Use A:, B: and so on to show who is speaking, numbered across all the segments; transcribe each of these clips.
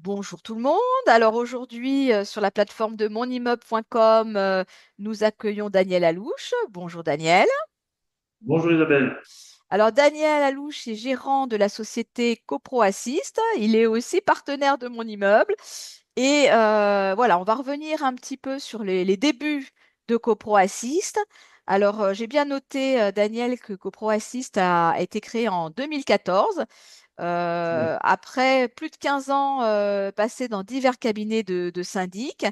A: Bonjour tout le monde. Alors aujourd'hui, sur la plateforme de monimmeuble.com, nous accueillons Daniel Alouche. Bonjour Daniel.
B: Bonjour Isabelle.
A: Alors Daniel Alouche est gérant de la société CoPro Assist. Il est aussi partenaire de mon immeuble. Et voilà, on va revenir un petit peu sur les débuts de CoPro Assist. Alors j'ai bien noté, Daniel, que CoPro Assist a été créé en 2014.
B: Oui.
A: Après plus de 15 ans passés dans divers cabinets de syndic.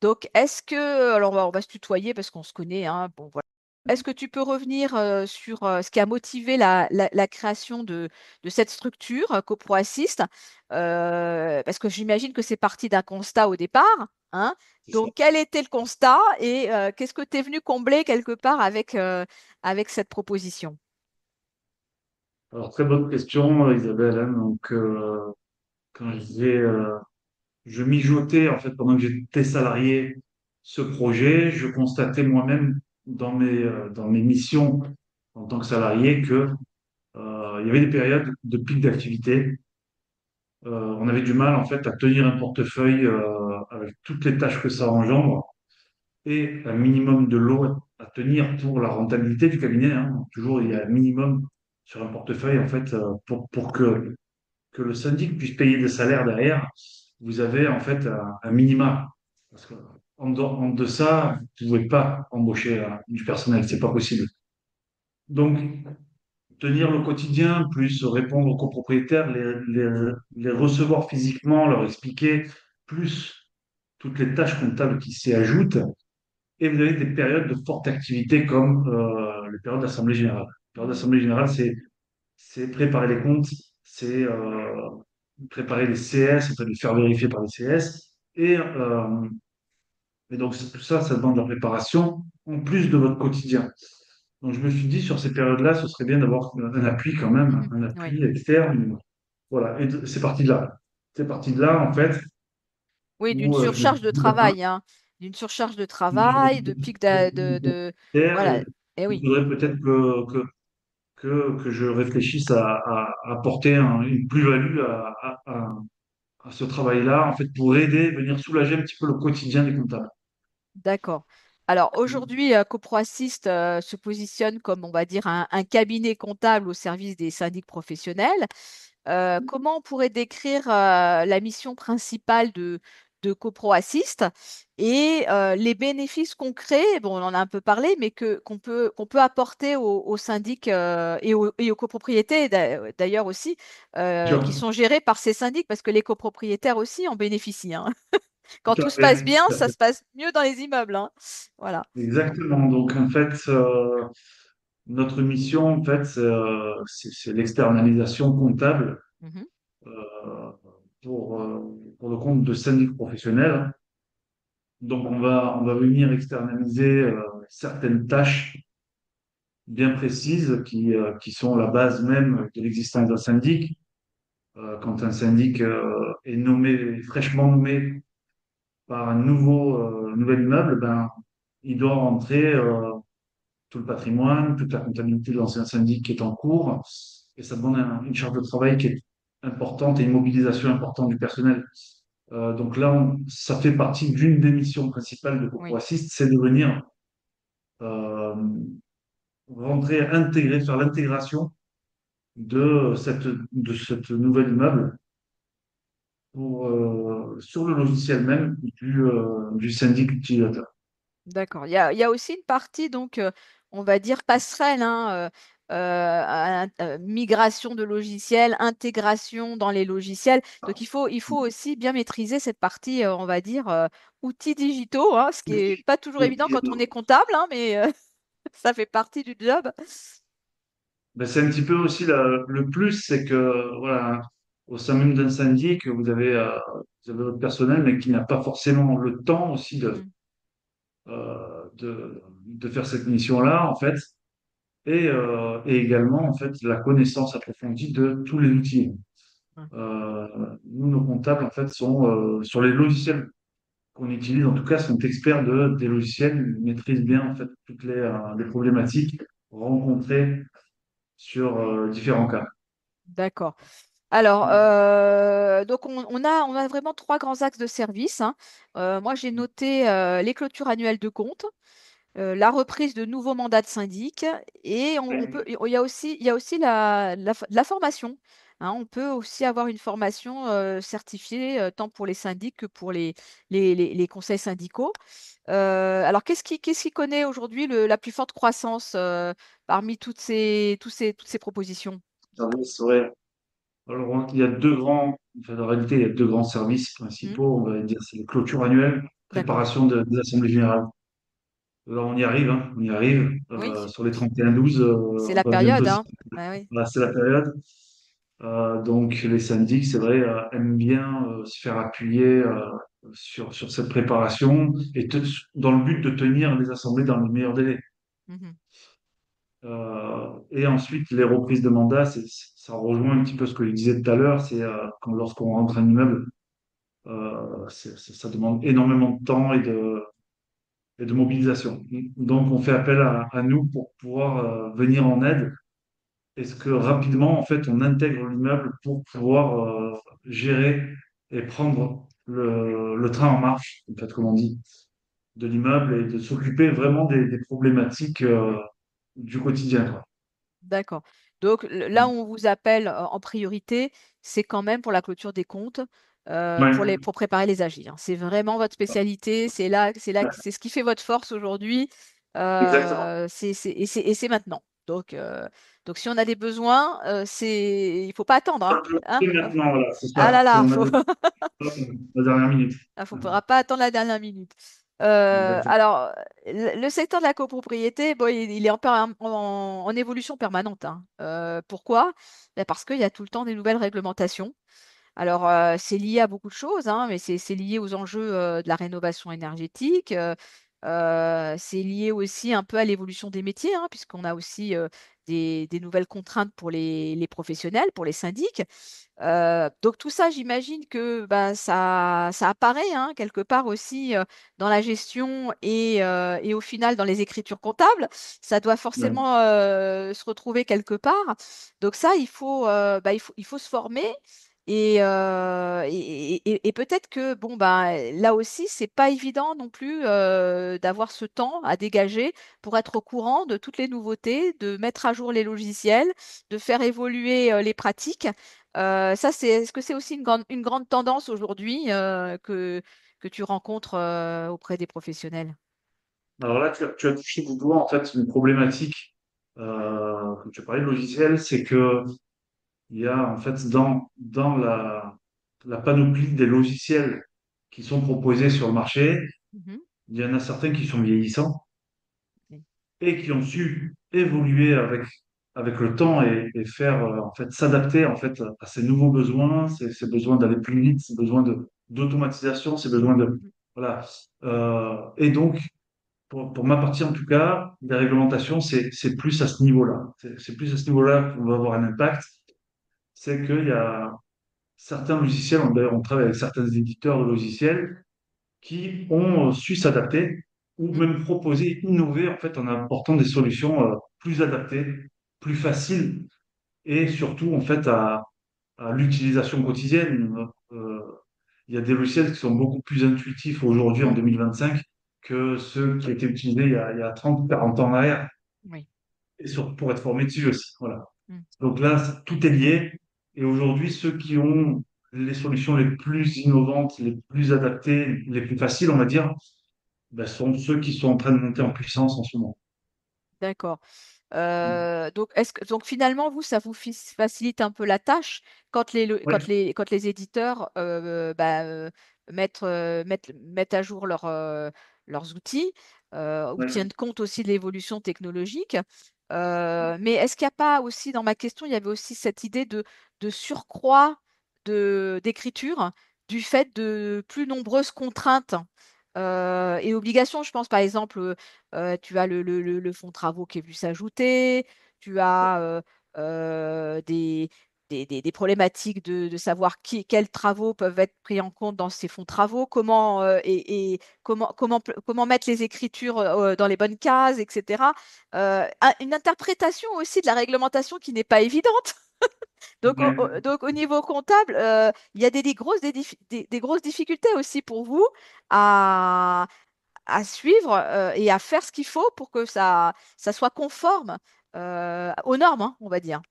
A: Donc, alors on va se tutoyer parce qu'on se connaît, hein, bon, voilà. Est-ce que tu peux revenir sur ce qui a motivé la création de cette structure, CoPro Assist? Parce que j'imagine que c'est parti d'un constat au départ, hein.
B: C'est ça.
A: Donc, quel était le constat et qu'est-ce que tu es venu combler quelque part avec cette proposition?
B: Alors, très bonne question, Isabelle, hein. Donc, quand je mijotais, en fait, pendant que j'étais salarié, ce projet, je constatais moi-même dans mes missions en tant que salarié que, il y avait des périodes de pic d'activité. On avait du mal, en fait, à tenir un portefeuille, avec toutes les tâches que ça engendre et un minimum de l'eau à tenir pour la rentabilité du cabinet, hein. Donc, toujours, il y
A: Mhm.
B: a un minimum sur un portefeuille, en fait, pour que le syndic puisse payer des salaires derrière. Vous avez, en fait, un minima. Parce que en deçà, vous ne pouvez pas embaucher du personnel, c'est pas possible. Donc, tenir le quotidien, plus répondre aux copropriétaires, les recevoir physiquement, leur expliquer, plus toutes les tâches comptables qui s'y ajoutent, et vous avez des périodes de forte activité comme les périodes d'Assemblée générale. Les périodes
A: Mhm.
B: d'Assemblée générale, c'est préparer les comptes, c'est préparer les CS, c'est les faire vérifier par les CS. Et donc, tout ça, ça demande de la préparation en plus de votre quotidien. Donc, je me suis dit, sur ces périodes-là, ce serait bien d'avoir un appui quand même,
A: Mhm.
B: un
A: Oui.
B: appui externe. Voilà, et c'est parti de là. C'est parti de là, en fait,
A: Oui, d'une
B: où je me suis
A: surcharge de
B: dit, ben,
A: travail, hein. D'une surcharge de
B: une charge
A: travail, de pic
B: et
A: voilà. Eh
B: il
A: oui,
B: faudrait peut-être que je réfléchisse à apporter une plus-value à ce travail-là, en fait, pour aider, venir soulager un petit peu le quotidien des comptables.
A: d'accord. Alors aujourd'hui, CoProAssist se positionne comme, on va dire, un cabinet comptable au service des syndics professionnels. Comment on pourrait décrire la mission principale de CoPro Assist et les bénéfices concrets, bon, on en a un peu parlé, mais qu'on peut apporter aux syndics et aux copropriétés d'ailleurs aussi, qui
B: Sûr.
A: sont gérés par ces syndics, parce que les copropriétaires aussi en bénéficient, hein. Quand
B: Tout
A: tout
B: à
A: se passe
B: fait,
A: bien,
B: tout à
A: ça
B: fait.
A: se passe mieux dans les immeubles, hein. Voilà.
B: Exactement. Donc, en fait, notre mission, en fait, c'est l'externalisation comptable
A: Mhm.
B: euh, pour le compte de syndics professionnels. Donc, on va venir externaliser certaines tâches bien précises qui sont la base même de l'existence d'un syndic. Quand un syndic est nommé, fraîchement nommé par un nouvel immeuble, ben, il doit rentrer tout le patrimoine, toute la comptabilité de l'ancien syndic qui est en cours, et ça demande une charge de travail qui est importante et une mobilisation importante du personnel. Donc là, ça fait partie d'une des missions principales de
A: Oui,
B: CoProAssist, c'est de venir euh, rentrer, intégrer, faire l'intégration de cette nouvel immeuble sur le logiciel même du syndic utilisateur.
A: d'accord. Il y a aussi une partie, donc, on va dire passerelle, hein, migration de logiciels, intégration dans les logiciels. Donc, il faut aussi bien maîtriser cette partie, on va dire, outils digitaux, hein, ce qui est pas toujours évident quand on est comptable, hein, mais ça fait partie du job.
B: Ben, c'est un petit peu aussi le plus, c'est que voilà, au sein même d'un syndic, vous avez votre personnel, mais qui n'a pas forcément le temps aussi
A: Mhm.
B: de faire cette mission-là, en fait, et également, en fait, la connaissance approfondie de tous les outils. Nous, nos comptables, en fait, sont sur les logiciels qu'on utilise, en tout cas, sont experts des logiciels, ils maîtrisent bien, en fait, toutes les problématiques rencontrées sur différents cas.
A: D'accord. Alors, donc on a vraiment trois grands axes de service, hein. Moi, j'ai noté les clôtures annuelles de compte, la reprise de nouveaux mandats de syndic et on peut,
B: Oui.
A: il y a aussi la formation, hein. On peut aussi avoir une formation certifiée tant pour les syndics que pour les conseils syndicaux. Alors, qu'est-ce qui connaît aujourd'hui la plus forte croissance parmi toutes ces propositions?
B: Service, ouais. Alors, il y a deux grands, enfin, en réalité, il y a deux grands services
A: Hmm.
B: principaux, on va dire, c'est les clôtures annuelles,
A: D'accord.
B: préparation des assemblées générales. Alors, on y arrive, hein, on y arrive.
A: Oui,
B: Sur les 31-12,
A: c'est
B: on
A: la
B: va bientôt
A: période,
B: s'y
A: hein. Ouais, oui.
B: passer la période. Donc, les syndics, c'est vrai, aiment bien se faire appuyer sur cette préparation dans le but de tenir les assemblées dans les meilleurs délais.
A: Mhm.
B: Et ensuite, les reprises de mandat, ça rejoint un petit peu ce que je disais tout à l'heure, c'est lorsqu'on rentre un immeuble, ça demande énormément de temps et de mobilisation. Donc, on fait appel à nous pour pouvoir venir en aide. Est-ce que rapidement, en fait, on intègre l'immeuble pour pouvoir gérer et prendre le train en marche, en fait, comme on dit, de l'immeuble et de s'occuper vraiment des problématiques du quotidien, quoi.
A: D'accord. Donc là où on vous appelle en priorité, c'est quand même pour la clôture des comptes,
B: Ouais,
A: pour préparer les AG, hein. C'est vraiment votre spécialité, c'est ce qui fait votre force aujourd'hui.
B: exactement.
A: Et c'est maintenant. Donc si on a des besoins, il faut pas attendre, hein, hein.
B: Et maintenant, voilà, c'est
A: Ah
B: ça.
A: là là,
B: On a des la dernière minute.
A: il faudra pas attendre la dernière minute.
B: Exactement.
A: Alors, le secteur de la copropriété, bon, il est en évolution permanente, hein. Pourquoi? Ben, parce qu'il y a tout le temps des nouvelles réglementations. Alors, c'est lié à beaucoup de choses, hein, mais c'est lié aux enjeux de la rénovation énergétique. C'est lié aussi un peu à l'évolution des métiers, hein, puisqu'on a aussi des nouvelles contraintes pour les professionnels, pour les syndics. Donc tout ça, j'imagine que ben, ça apparaît hein, quelque part aussi dans la gestion et au final dans les écritures comptables. Ça doit
B: Ouais.
A: forcément se retrouver quelque part. Donc ça, bah, il faut se former. Et peut-être que bon bah là aussi c'est pas évident non plus d'avoir ce temps à dégager pour être au courant de toutes les nouveautés, de mettre à jour les logiciels, de faire évoluer les pratiques. Est-ce que c'est aussi une grande tendance aujourd'hui que tu rencontres auprès des professionnels?
B: Alors là, tu as touché du doigt en fait une problématique quand tu parlais de logiciel, c'est que il y a en fait dans la panoplie des logiciels qui sont proposés sur le marché,
A: Mhm.
B: il y en a certains qui sont vieillissants
A: Oui.
B: et qui ont su évoluer avec le temps et faire en fait s'adapter en fait à ces nouveaux besoins, ces besoins d'aller plus vite, ces besoins d'automatisation, ces besoins de
A: Mhm.
B: voilà. Et donc pour ma partie en tout cas, les réglementations c'est plus à ce niveau-là. C'est plus à ce niveau-là qu'on va avoir un impact. C'est qu'il y a certains logiciels, d'ailleurs on travaille avec certains éditeurs de logiciels qui ont su s'adapter ou
A: Mhm.
B: même proposer, innover en fait en apportant des solutions plus adaptées, plus faciles et surtout en fait à l'utilisation quotidienne. Euh, il y a des logiciels qui sont beaucoup plus intuitifs aujourd'hui en
A: Mhm.
B: 2025 que ceux qui étaient utilisés il y a 30 ou 40 ans en arrière
A: Oui.
B: et pour être formés dessus aussi. Voilà.
A: Mhm.
B: Donc là, tout est lié. Et aujourd'hui, ceux qui ont les solutions les plus innovantes, les plus adaptées, les plus faciles, on va dire, ben, sont ceux qui sont en train de monter en puissance en ce moment.
A: D'accord. Donc finalement, vous, ça vous facilite un peu la tâche
B: Ouais,
A: quand les éditeurs bah, mettent à jour leurs outils ou
B: ouais.
A: tiennent compte aussi de l'évolution technologique. Mais est-ce qu'il n'y a pas aussi, dans ma question, il y avait aussi cette idée de surcroît d'écriture du fait de plus nombreuses contraintes et obligations. Je pense par exemple tu as le fonds de travaux qui est vu s'ajouter, tu as des problématiques de savoir quels travaux peuvent être pris en compte dans ces fonds de travaux, comment mettre les écritures dans les bonnes cases, etc. Une interprétation aussi de la réglementation qui n'est pas évidente.
B: Mais
A: Donc, au niveau comptable, il y a des grosses difficultés aussi pour vous à, à suivre et à faire ce qu'il faut pour que ça soit conforme aux normes, hein, on va dire.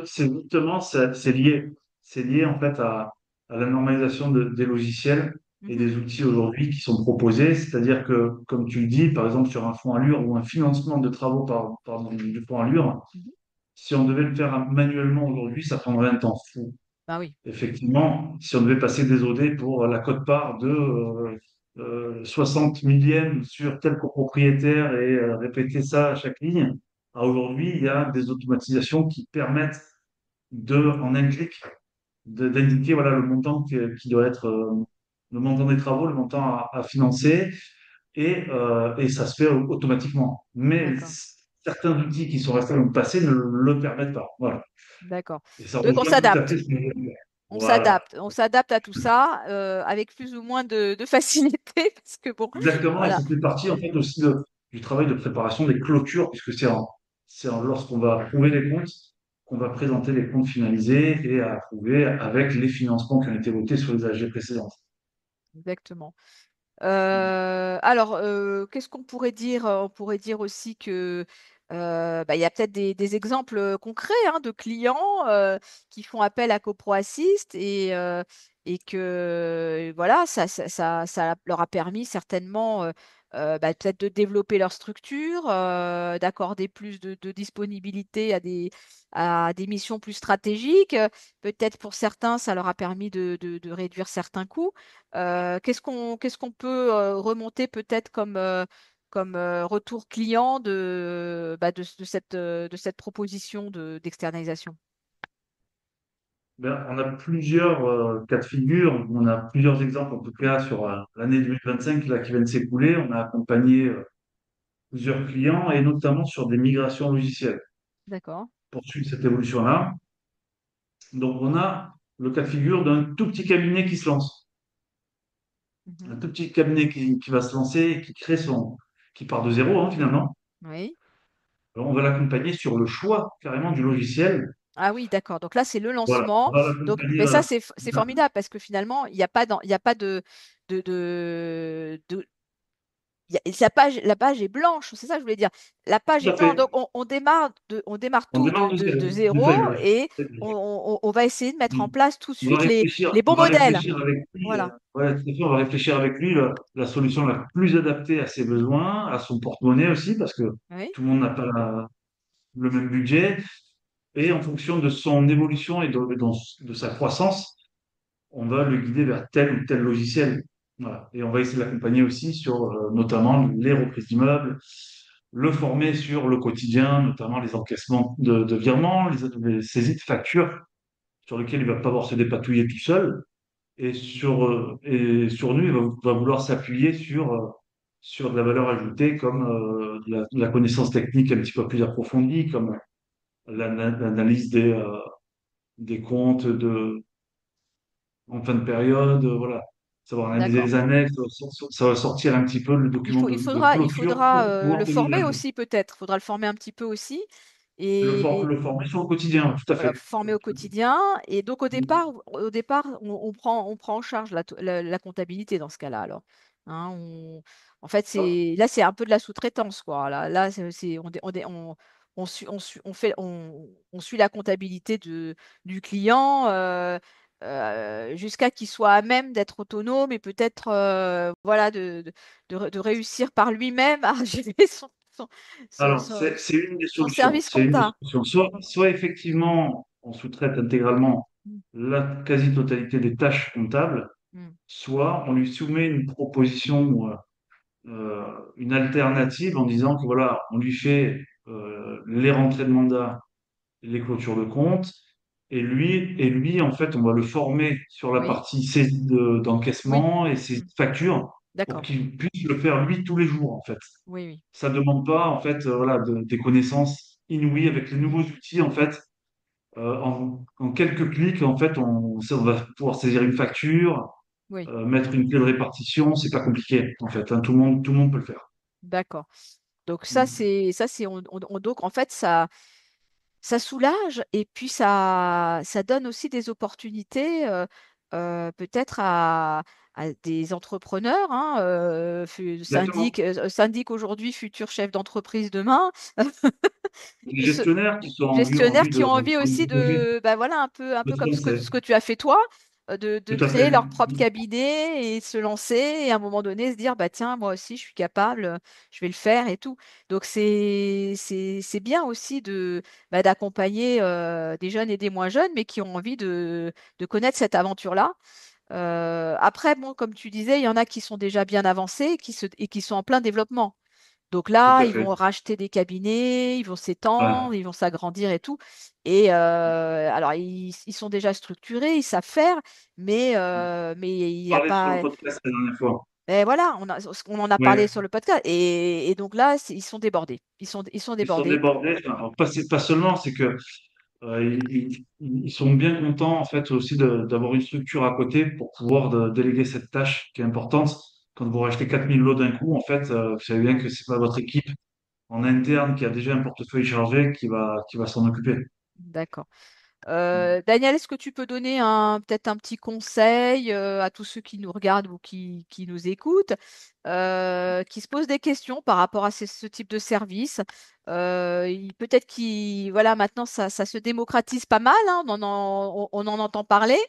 B: c'est justement, c'est lié. C'est lié en fait à la normalisation des logiciels et
A: Mhm,
B: des outils aujourd'hui qui sont proposés. C'est-à-dire que, comme tu le dis, par exemple sur un fonds Allure ou un financement de travaux par du fonds Allure,
A: mhm.
B: si on devait le faire manuellement aujourd'hui, ça prendrait un temps fou.
A: Bah oui,
B: Effectivement, si on devait passer des OD pour la quote-part de 60 millièmes sur tel copropriétaire et répéter ça à chaque ligne, à aujourd'hui, il y a des automatisations qui permettent en un clic, d'indiquer voilà, le montant qui doit être, le montant des travaux, le montant à financer, et ça se fait automatiquement. Mais
A: d'accord,
B: certains outils qui sont restés dans le passé ne le permettent pas. Voilà.
A: d'accord.
B: Et ça
A: Donc on
B: rejoint tout à fait
A: s'adapte.
B: ce que je veux dire. Voilà.
A: On s'adapte à tout ça avec plus ou moins de facilité parce que bon,
B: Exactement, et
A: voilà,
B: ça fait partie en fait aussi du travail de préparation des clôtures, puisque lorsqu'on va approuver les comptes qu'on va présenter les comptes finalisés et à approuver avec les financements qui ont été votés sur les AG précédentes.
A: exactement. Alors, qu'est-ce qu'on pourrait dire? On pourrait dire aussi que bah, il y a peut-être des exemples concrets hein, de clients qui font appel à CoProAssist et que voilà, ça leur a permis certainement bah, peut-être de développer leur structure, d'accorder plus de disponibilité à des missions plus stratégiques. Peut-être pour certains, ça leur a permis de réduire certains coûts. Qu'est-ce qu'on peut remonter peut-être comme retour client bah, de cette proposition d'externalisation?
B: Ben, on a plusieurs cas de figure, on a plusieurs exemples en tout cas sur l'année 2025 là, qui vient de s'écouler. On a accompagné plusieurs clients et notamment sur des migrations logicielles
A: D'accord.
B: pour suivre cette évolution-là. Donc on a le cas de figure d'un tout petit cabinet qui se lance. Un
A: Mhm.
B: tout petit cabinet qui va se lancer, qui part de zéro hein, finalement.
A: Oui.
B: Alors, on va l'accompagner sur le choix carrément du logiciel.
A: Ah oui, d'accord. Donc là, c'est le
B: Voilà,
A: lancement.
B: on va
A: Donc,
B: l'accompagner
A: mais
B: dans
A: ça, c'est formidable parce que finalement, il y a pas la page est blanche, c'est ça que je voulais dire. La page
B: tout
A: est
B: à
A: blanche,
B: fait.
A: donc on démarre
B: On
A: tout
B: démarre de zéro,
A: de
B: une
A: zéro
B: feuille blanche.
A: et on va essayer de mettre en place tout de
B: On va
A: suite
B: réfléchir,
A: les
B: on
A: bons
B: va
A: modèles.
B: réfléchir avec lui.
A: Voilà.
B: Ouais, tout à fait, on va réfléchir avec lui la solution la plus adaptée à ses besoins, à son porte-monnaie aussi, parce que
A: Oui,
B: tout le monde n'a pas le même budget. Et en fonction de son évolution et de sa croissance, on va le guider vers tel ou tel logiciel. Voilà. Et on va essayer de l'accompagner aussi sur notamment les reprises d'immeubles, le former sur le quotidien, notamment les encaissements de virements, les saisies de factures sur lesquelles il va pas avoir se dépatouiller tout seul. Et sur nous, va vouloir s'appuyer sur de la valeur ajoutée comme de la connaissance technique un petit peu plus approfondie, comme l'analyse des comptes en fin de période, voilà. Savoir analyser
A: d'accord.
B: les annexes, ça va sortir un petit peu le document de
A: Il
B: clôture
A: faudra
B: pour pouvoir
A: le
B: tenir la
A: former
B: journée.
A: aussi peut-être. Il faudra le former un petit peu aussi. Et
B: Le former sur le quotidien, tout à fait.
A: former au quotidien. Et donc au départ, on prend en charge la comptabilité dans ce cas-là. Alors, hein, en fait, là, c'est un peu de la sous-traitance, quoi. Là, on suit la comptabilité du client jusqu'à qu'il soit à même d'être autonome et peut-être voilà, de réussir par lui-même à gérer
B: Alors, c'est une des
A: son
B: solutions.
A: service
B: C'est une des
A: compta.
B: solutions. Soit effectivement, on sous-traite intégralement
A: Mm,
B: la quasi-totalité des tâches comptables,
A: mm.
B: soit on lui soumet une proposition, une alternative en disant que voilà, on lui fait les rentrées de mandat, les clôtures de compte, et lui, en fait, on va le former sur la
A: Oui,
B: partie saisie
A: oui.
B: d'encaissement et saisie
A: Mm.
B: de facture pour
A: D'accord.
B: qu'il puisse le faire lui tous les jours, en fait.
A: Oui, oui.
B: Ça demande pas, en fait, voilà, des connaissances inouïes avec les nouveaux outils, en fait. En quelques clics, en fait, on va pouvoir saisir une facture,
A: Oui,
B: mettre une clé de répartition, c'est pas compliqué, en fait, hein. Tout le monde peut le faire.
A: d'accord. Donc
B: Mm.
A: donc en fait ça soulage et puis ça donne aussi des opportunités peut-être à des entrepreneurs, hein,
B: Exactement.
A: syndic aujourd'hui, futur chef d'entreprise demain,
B: Les
A: de se-
B: gestionnaires qui ont
A: gestionnaires
B: envie
A: qui
B: de
A: ont envie
B: prendre
A: aussi
B: le projet,
A: de, bah voilà, un
B: de
A: peu
B: se
A: comme
B: lancer.
A: ce que tu as fait toi, de
B: Tout à
A: créer
B: fait.
A: leur propre cabinet et se lancer et à un moment donné se dire, bah tiens, moi aussi, je suis capable, je vais le faire et tout. Donc c'est bien aussi d'accompagner des jeunes et des moins jeunes, mais qui ont envie de connaître cette aventure-là. Après, bon, comme tu disais, il y en a qui sont déjà bien avancés et qui sont en plein développement. Donc
B: Tout
A: là,
B: à
A: ils
B: fait.
A: vont racheter des cabinets, ils vont
B: Ouais.
A: s'étendre, ils vont s'agrandir et tout. Et alors, ils sont déjà structurés, ils savent faire, mais il n'y a
B: Parler sur le
A: pas.
B: podcast la dernière fois.
A: Mais voilà, on en a parlé
B: Ouais.
A: sur le podcast. Et donc là, ils sont débordés. Ils sont
B: Ils sont
A: débordés.
B: débordés. Enfin, alors, pas seulement, c'est que ils sont bien contents en fait aussi d'avoir une structure à côté pour pouvoir déléguer cette tâche qui est importante. Quand vous rachetez 4000 lots d'un coup, en fait, vous savez bien que c'est pas votre équipe en interne qui a déjà un portefeuille chargé qui va s'en occuper.
A: D'accord. Daniel, est-ce que tu peux donner peut-être un petit conseil à tous ceux qui nous regardent ou qui nous écoutent, qui se posent des questions par rapport à ce type de service? Peut-être voilà, maintenant ça se démocratise pas mal, hein, on en entend parler.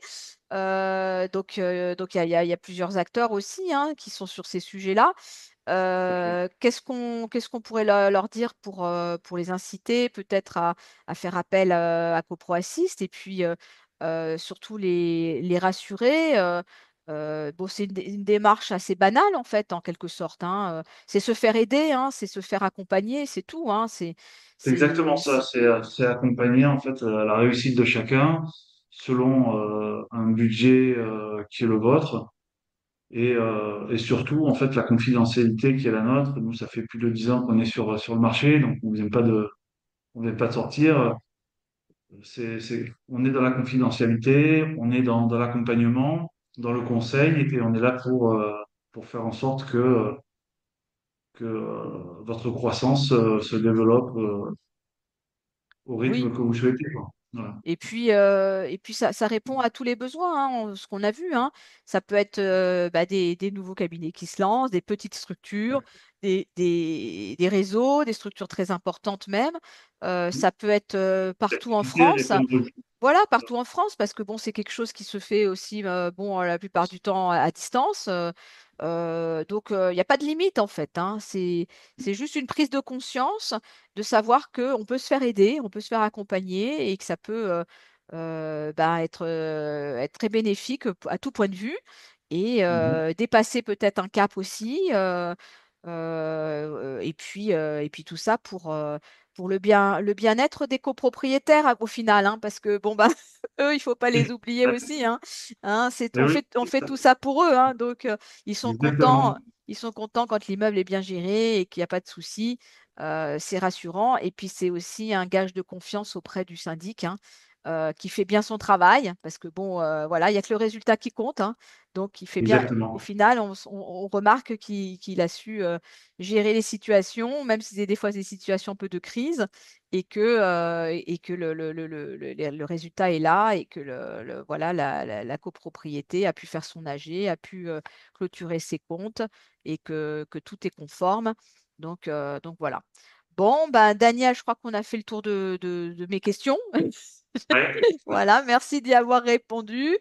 A: Donc il y a plusieurs acteurs aussi, hein, qui sont sur ces sujets-là. Qu'est-ce qu'on pourrait leur dire pour les inciter peut-être à faire appel à CoProAssist et puis surtout les rassurer. Bon, c'est une démarche assez banale en fait, en quelque sorte, hein. C'est se faire aider, hein, c'est se faire accompagner, c'est tout, hein.
B: C'est exactement
A: C'est,
B: ça, c'est accompagner en fait la réussite de chacun selon un budget qui est le vôtre et surtout en fait la confidentialité qui est la nôtre. Nous, ça fait plus de 10 ans qu'on est sur le marché, donc on vient pas de sortir. On est dans la confidentialité, on est dans l'accompagnement, dans le conseil et on est là pour faire en sorte que votre croissance se développe au rythme
A: oui.
B: que vous souhaitez, quoi. Voilà.
A: Et puis ça répond à tous les besoins, hein, ce qu'on a vu, hein. Ça peut être des nouveaux cabinets qui se lancent, des petites structures, des réseaux, des structures très importantes même. Ça peut être partout en
B: L'activité
A: France.
B: répond aux besoins.
A: Voilà, partout en France, parce que bon, c'est quelque chose qui se fait aussi, bon, la plupart du temps à distance. Donc, il n'y a pas de limite en fait, hein. C'est juste une prise de conscience de savoir qu'on peut se faire aider, on peut se faire accompagner et que ça peut être très bénéfique à tout point de vue et
B: Mhm.
A: dépasser peut-être un cap aussi. Et puis tout ça pour le bien-être des copropriétaires au final, hein, parce que bon bah eux, il faut pas les oublier aussi, hein. Hein,
B: Eh oui,
A: on fait tout ça pour eux, hein, donc
B: exactement,
A: ils sont contents quand l'immeuble est bien géré et qu'il n'y a pas de soucis. C'est rassurant et puis c'est aussi un gage de confiance auprès du syndic, hein, qui fait bien son travail, parce que bon, voilà, il y a que le résultat qui compte, hein. Donc il fait bien. Au
B: exactement,
A: final, on remarque qu'il a su gérer les situations, même si c'est des fois des situations un peu de crise, et que le résultat est là, et que voilà, la copropriété a pu faire son AG, a pu clôturer ses comptes, et que tout est conforme. Donc voilà. Bon, ben, Daniel, je crois qu'on a fait le tour de mes questions.
B: ouais.
A: Voilà, merci d'y avoir répondu.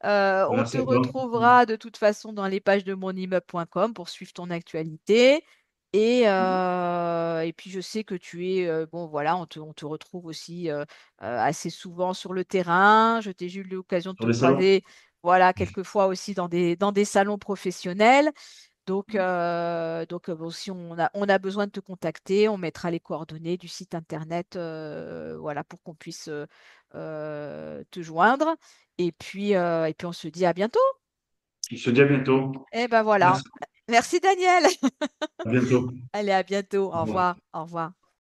A: On te
B: Merci à toi.
A: retrouvera de toute façon dans les pages de monimmeuble.com pour suivre ton actualité. Et puis je sais que tu es, bon voilà, on te retrouve aussi assez souvent sur le terrain. J'ai eu l'occasion de
B: Sur
A: te
B: les salons.
A: croiser, voilà, quelquefois aussi dans des salons professionnels. Bon, si on a besoin de te contacter, on mettra les coordonnées du site internet, voilà, pour qu'on puisse te joindre. Et puis on se dit à bientôt.
B: On se dit à bientôt.
A: Eh ben voilà.
B: Merci.
A: Merci Daniel.
B: À bientôt.
A: Allez, à bientôt.
B: Au
A: Au
B: revoir.
A: revoir. Au revoir.